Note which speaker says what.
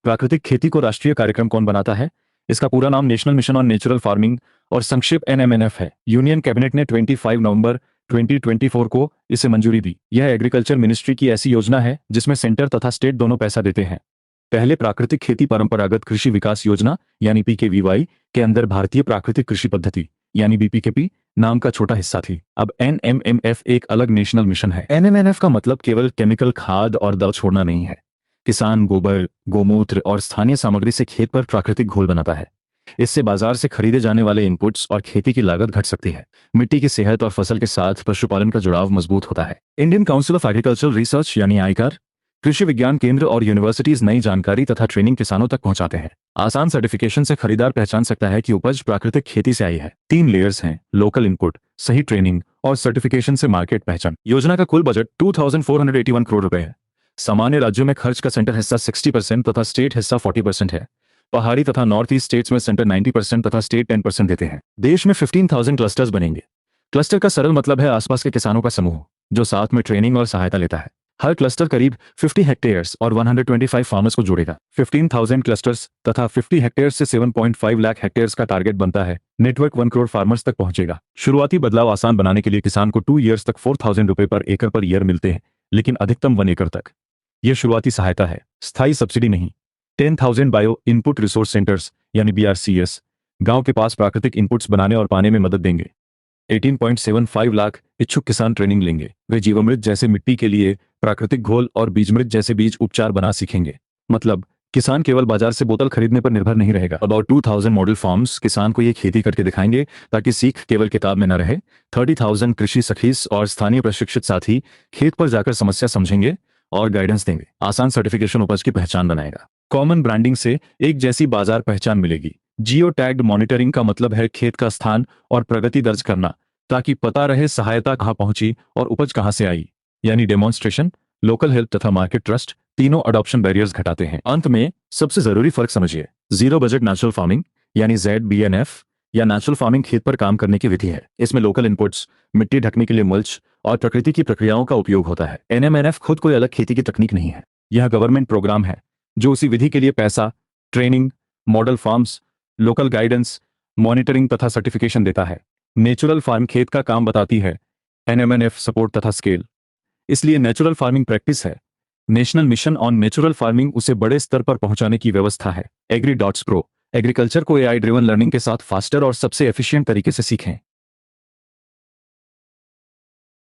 Speaker 1: प्राकृतिक खेती को राष्ट्रीय कार्यक्रम कौन बनाता है? इसका पूरा नाम national mission on natural farming और संक्षिप्त एनएमएनएफ है। यूनियन कैबिनेट ने 25 नवंबर 2024 को इसे मंजूरी दी। यह एग्रीकल्चर मिनिस्ट्री की ऐसी योजना है जिसमें सेंटर तथा स्टेट दोनों पैसा देते हैं। पहले प्राकृतिक खेती परंपरागत कृषि विकास योजना यानी पीकेवीवाई के अंदर भारतीय प्राकृतिक कृषि पद्धति यानी बीपीकेपी नाम का छोटा हिस्सा थी। अब एनएमएमएफ एक अलग नेशनल मिशन है। एनएमएनएफ का मतलब केवल केमिकल खाद और दवा छोड़ना नहीं है। किसान गोबर, गोमूत्र और स्थानीय सामग्री से खेत पर प्राकृतिक घोल बनाता है। इससे बाजार से खरीदे जाने वाले इनपुट्स और खेती की लागत घट सकती है। मिट्टी की सेहत और फसल के साथ पशुपालन का जुड़ाव मजबूत होता है। Indian council of agricultural research यानी आईकार कृषि विज्ञान केंद्र और यूनिवर्सिटीज नई जानकारी तथा ट्रेनिंग किसानों तक पहुंचाते हैं। आसान सर्टिफिकेशन से खरीदार पहचान सकता है कि उपज प्राकृतिक खेती से आई है। 3 लेयर्स हैं: लोकल इनपुट, सही ट्रेनिंग और सर्टिफिकेशन से मार्केट पहचान। योजना का कुल बजट 2481 करोड़ रुपए है। सामान्य राज्यों में खर्च का सेंटर हिस्सा 60% तथा स्टेट हिस्सा 40% है। पहाड़ी तथा नॉर्थ ईस्ट स्टेट्स में सेंटर 90% तथा स्टेट 10% देते हैं। देश में 15,000 क्लस्टर्स बनेंगे। क्लस्टर का सरल मतलब है आसपास के किसानों का समूह जो साथ में ट्रेनिंग और सहायता लेता है। हर क्लस्टर करीब 50 हेक्टेयर्स और 125 फार्मर्स को जोड़ेगा। 15,000 क्लस्टर्स तथा 50 हेक्टेयर्स से 7.5 लाख हेक्टेयर्स का टारगेट बनता है। नेटवर्क 1 करोड़ फार्मर्स तक पहुंचेगा। शुरुआती बदलाव आसान बनाने के लिए किसान को 2 ईयर्स तक 4,000 रुपए पर एकड़ पर ईयर मिलते हैं, लेकिन अधिकतम 1 एकड़ तक। यह शुरुआती सहायता है, स्थायी सब्सिडी नहीं। 10,000 बायो इनपुट रिसोर्स सेंटर्स यानी बीआरसीएस गांव के पास प्राकृतिक इनपुट्स बनाने और पाने में मदद देंगे। 18.75 लाख इच्छुक किसान ट्रेनिंग लेंगे। वे जीवामृत जैसे मिट्टी के लिए प्राकृतिक घोल और बीजमृत जैसे बीज उपचार बना सीखेंगे। मतलब किसान केवल बाजार से बोतल खरीदने पर निर्भर नहीं रहेगा। अबाउट 2,000 मॉडल फार्म्स किसान को ये खेती करके दिखाएंगे ताकि सीख केवल किताब में न रहे। 30,000 कृषि सखीस और स्थानीय प्रशिक्षित साथी खेत पर जाकर समस्या समझेंगे और गाइडेंस देंगे। आसान सर्टिफिकेशन उपज की पहचान बनाएगा। कॉमन ब्रांडिंग से एक जैसी बाजार पहचान मिलेगी। जियो टैग्ड मॉनिटरिंग का मतलब है खेत का स्थान और प्रगति दर्ज करना ताकि पता रहे सहायता कहां पहुंची और उपज कहां से आई। यानी डेमोन्स्ट्रेशन, लोकल हेल्प तथा मार्केट ट्रस्ट तीनों अडॉप्शन बैरियर्स घटाते हैं। अंत में सबसे जरूरी फर्क समझिए। जीरो बजट नेचुरल फार्मिंग यानी ZBNF या नेचुरल फार्मिंग खेत पर काम करने की विधि है। इसमें लोकल इनपुट्स, मिट्टी ढकने के लिए मल्च और प्रकृति की प्रक्रियाओं का उपयोग होता है। NMNF खुद कोई अलग खेती की तकनीक नहीं है। यह गवर्नमेंट प्रोग्राम है जो उसी विधि के लिए पैसा, training, model farms, local guidance, monitoring तथा सर्टिफिकेशन देता है। नेचुरल फार्म खेत का काम बताती है, NMNF सपोर्ट तथा स्केल। इसलिए नेचुरल फार्मिंग प्रैक्टिस है। National mission on natural farming उसे बड़े स्तर पर पहुंचाने की व्यवस्था है। एग्री.प्रो एग्रीकल्चर को AI ड्रिवन लर्निंग के साथ फास्टर और सबसे एफिशिएंट तरीके से सीखें।